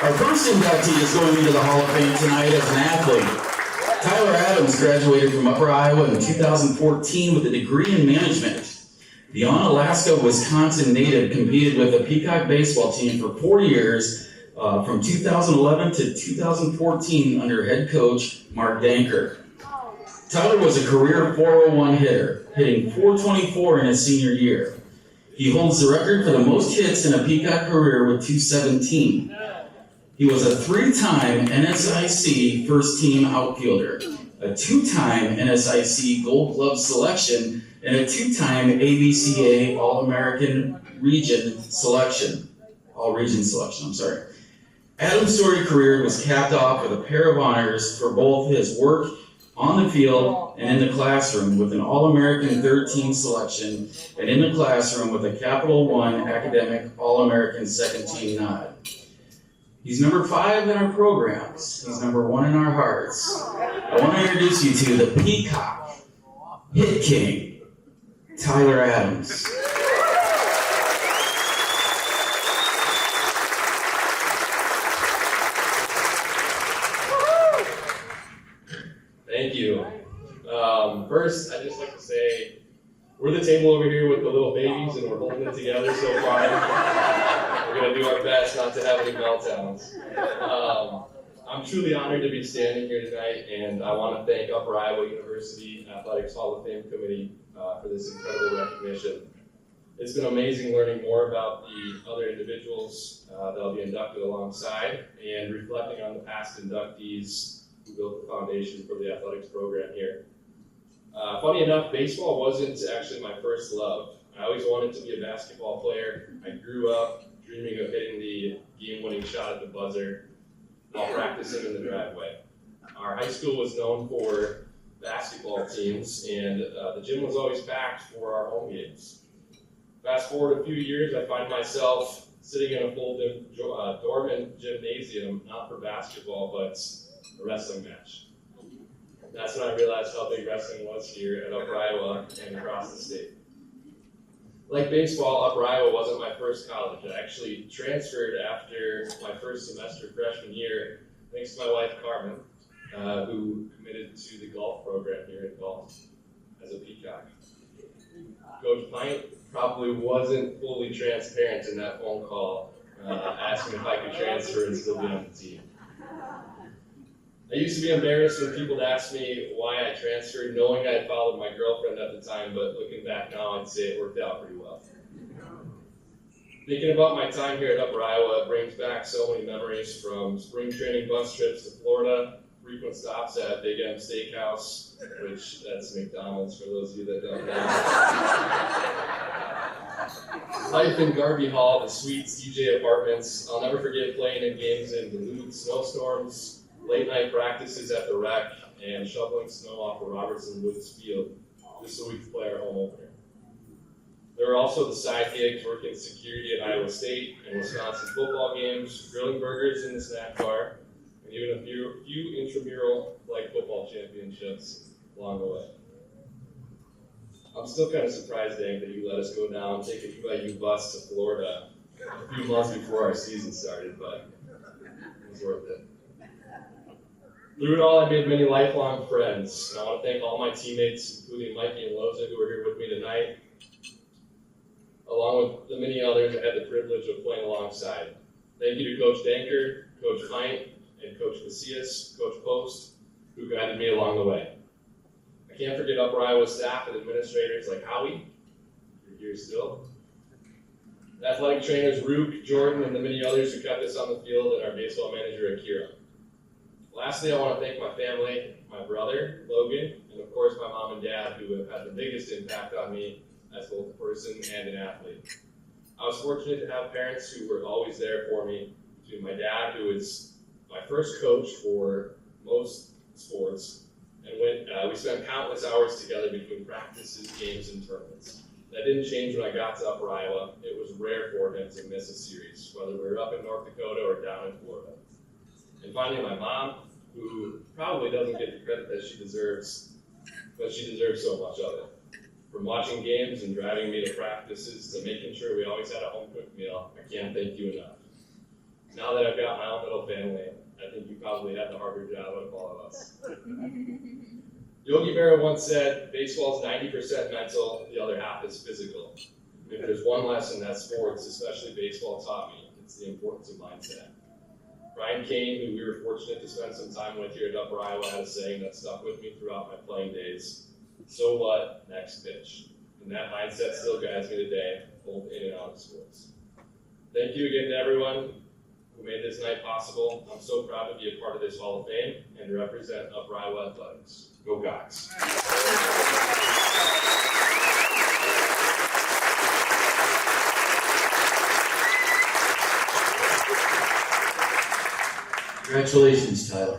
Our first inductee is going into the Hall of Fame tonight as an athlete. Tyler Adams graduated from Upper Iowa in 2014 with a degree in management. The Onalaska, Wisconsin native competed with the Peacock baseball team for 4 years, from 2011 to 2014 under head coach Mark Danker. Tyler was a career .401 hitter, hitting .424 in his senior year. He holds the record for the most hits in a Peacock career with .217. He was a 3-time NSIC first-team outfielder, a 2-time NSIC Gold Glove selection, and a 2-time ABCA All-Region selection. Adams' storied career was capped off with a pair of honors for both his work on the field and in the classroom, with an All-American third-team selection, and in the classroom with a Capital One Academic All-American second-team nod. He's number 5 in our programs. He's number 1 in our hearts. I want to introduce you to the Peacock Hit King, Tyler Adams. Thank you. First, I'd just like to say, we're the table over here with the little babies, and we're holding it together so far. We're going to do our best not to have any meltdowns. I'm truly honored to be standing here tonight, and I want to thank Upper Iowa University Athletics Hall of Fame Committee for this incredible recognition. It's been amazing learning more about the other individuals that will be inducted alongside, and reflecting on the past inductees who built the foundation for the athletics program here. Funny enough, baseball wasn't actually my first love. I always wanted to be a basketball player. I grew up dreaming of hitting the game-winning shot at the buzzer while practicing in the driveway. Our high school was known for basketball teams, and the gym was always packed for our home games. Fast forward a few years, I find myself sitting in a full dormant gymnasium, not for basketball, but a wrestling match. That's when I realized how big wrestling was here at Upper Iowa and across the state. Like baseball, Upper Iowa wasn't my first college. I actually transferred after my first semester freshman year, thanks to my wife Carmen, who committed to the golf program here at golf as a Peacock. Coach Pint probably wasn't fully transparent in that phone call, asking if I could transfer and still be on the team. I used to be embarrassed when people would ask me why I transferred, knowing I had followed my girlfriend at the time, but looking back now, I'd say it worked out pretty well. Thinking about my time here at Upper Iowa brings back so many memories, from spring training bus trips to Florida, frequent stops at Big M Steakhouse, which that's McDonald's for those of you that don't know. Life in Garvey Hall, the sweet CJ apartments. I'll never forget playing in games in Duluth snowstorms, late night practices at the rec, and shoveling snow off of Robertson Woods Field just so we could play our home opener. There were also the side gigs, working security at Iowa State and Wisconsin football games, grilling burgers in the snack bar, and even a few intramural flag football championships along the way. I'm still kind of surprised, Dank, that you let us go down, take a UIU bus to Florida a few months before our season started, but it was worth it. Through it all, I made many lifelong friends. And I want to thank all my teammates, including Mikey and Loza, who are here with me tonight, along with the many others I had the privilege of playing alongside. Thank you to Coach Danker, Coach Pint, and Coach Casillas, Coach Post, who guided me along the way. I can't forget Upper Iowa staff and administrators like Howie, you're here still, athletic trainers Rook, Jordan, and the many others who kept us on the field, and our baseball manager Akira. Lastly, I want to thank my family, my brother, Logan, and of course my mom and dad, who have had the biggest impact on me as both a person and an athlete. I was fortunate to have parents who were always there for me, between my dad, who was my first coach for most sports, and we spent countless hours together between practices, games, and tournaments. That didn't change when I got to Upper Iowa. It was rare for him to miss a series, whether we were up in North Dakota or down in Florida. And finally, my mom, who probably doesn't get the credit that she deserves, but she deserves so much of it. From watching games and driving me to practices to making sure we always had a home-cooked meal, I can't thank you enough. now that I've got my own little family, I think you probably have the harder job out of all of us. Yogi Berra once said, baseball is 90% mental, the other half is physical. If there's one lesson that sports, especially baseball, taught me, it's the importance of mindset. Brian Kane, who we were fortunate to spend some time with here at Upper Iowa, had a saying that stuck with me throughout my playing days. So what? Next pitch. And that mindset still guides me today, both in and out of sports. Thank you again to everyone who made this night possible. I'm so proud to be a part of this Hall of Fame and represent Upper Iowa Athletics. Go Gox! Congratulations, Tyler.